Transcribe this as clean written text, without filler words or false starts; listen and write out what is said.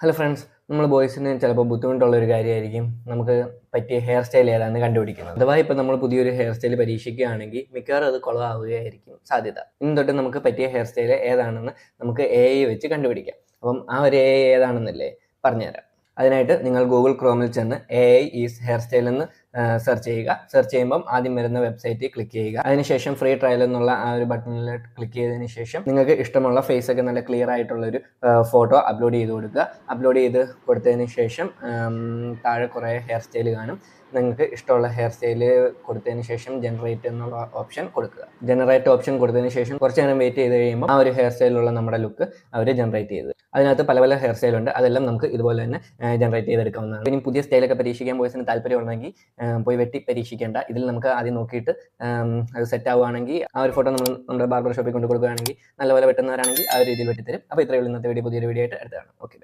Hello friends, നമ്മൾ ബോയ്സിന് ചിലപ്പോൾ ബുദ്ധിമുട്ടുള്ള ഒരു കാര്യമായിരിക്കും നമുക്ക് പറ്റിയ ഹെയർ സ്റ്റൈൽ ഏതാണെന്ന് കണ്ടുപിടിക്കുന്നത്. അഥവാ ഇപ്പോൾ നമ്മൾ പുതിയൊരു ഹെയർ സ്റ്റൈൽ പരീക്ഷിക്കുകയാണെങ്കിൽ മിക്കവാറും അത് കുളമാവുകയായിരിക്കും സാധ്യത. ഇന്ന് തൊട്ട് നമുക്ക് പറ്റിയ ഹെയർ സ്റ്റൈൽ ഏതാണെന്ന് നമുക്ക് AI വെച്ച് കണ്ടുപിടിക്കാം. അപ്പം ആ ഒരു AI ഏതാണെന്നല്ലേ പറഞ്ഞുതരാം. അതിനായിട്ട് നിങ്ങൾ ഗൂഗിൾ ക്രോമിൽ ചെന്ന് AI ഈസ് ഹെയർ സ്റ്റൈൽ എന്ന് സെർച്ച് ചെയ്യുക. സെർച്ച് ചെയ്യുമ്പം ആദ്യം വരുന്ന വെബ്സൈറ്റിൽ ക്ലിക്ക് ചെയ്യുക. അതിനുശേഷം ഫ്രീ ട്രയൽ എന്നുള്ള ആ ഒരു ബട്ടണിൽ ക്ലിക്ക് ചെയ്തതിന് ശേഷം നിങ്ങൾക്ക് ഇഷ്ടമുള്ള ഫേസ് ഒക്കെ നല്ല ക്ലിയർ ആയിട്ടുള്ളൊരു ഫോട്ടോ അപ്ലോഡ് ചെയ്ത് കൊടുക്കുക. അപ്ലോഡ് ചെയ്ത് കൊടുത്തതിന് ശേഷം താഴെ കുറേ ഹെയർ സ്റ്റൈൽ കാണും. നിങ്ങൾക്ക് ഇഷ്ടമുള്ള ഹെയർ സ്റ്റൈല് കൊടുത്തതിന് ശേഷം ജനറേറ്റ് എന്നുള്ള ഓപ്ഷൻ കൊടുക്കുക. ജനറേറ്റ് ഓപ്ഷൻ കൊടുത്തതിന് ശേഷം കുറച്ച് നേരം വെയിറ്റ് ചെയ്ത് കഴിയുമ്പോൾ ആ ഒരു ഹെയർ സ്റ്റൈലുള്ള നമ്മുടെ ലുക്ക് അവർ ജനറേറ്റ് ചെയ്ത്. അതിനകത്ത് പല പല ഹെയർ സ്റ്റൈലുണ്ട്. അതെല്ലാം നമുക്ക് ഇതുപോലെ തന്നെ ജനറേറ്റ് ചെയ്തെടുക്കാവുന്നതാണ്. ഇനി പുതിയ സ്റ്റൈലൊക്കെ പരീക്ഷിക്കാൻ ബോയ്സിന് താല്പര്യമുണ്ടെങ്കിൽ പോയി വെട്ടി പരീക്ഷിക്കേണ്ട. ഇതിൽ നമുക്ക് ആദ്യം നോക്കിയിട്ട് അത് സെറ്റ് ആവുകയാണെങ്കിൽ ആ ഒരു ഫോട്ടോ നമ്മൾ നമ്മുടെ ബാർബർ ഷോപ്പിൽ കൊണ്ട് കൊടുക്കുകയാണെങ്കിൽ നല്ലപോലെ വെട്ടുന്നവരാണെങ്കിൽ ആ ഒരു രീതിയിൽ വെട്ടിത്തരും. അപ്പോൾ ഇത്രയേ ഉള്ളൂ ഇന്നത്തെ വീഡിയോ. പുതിയൊരു വീഡിയോ ആയിട്ട് അടുത്താണ്. ഓക്കെ.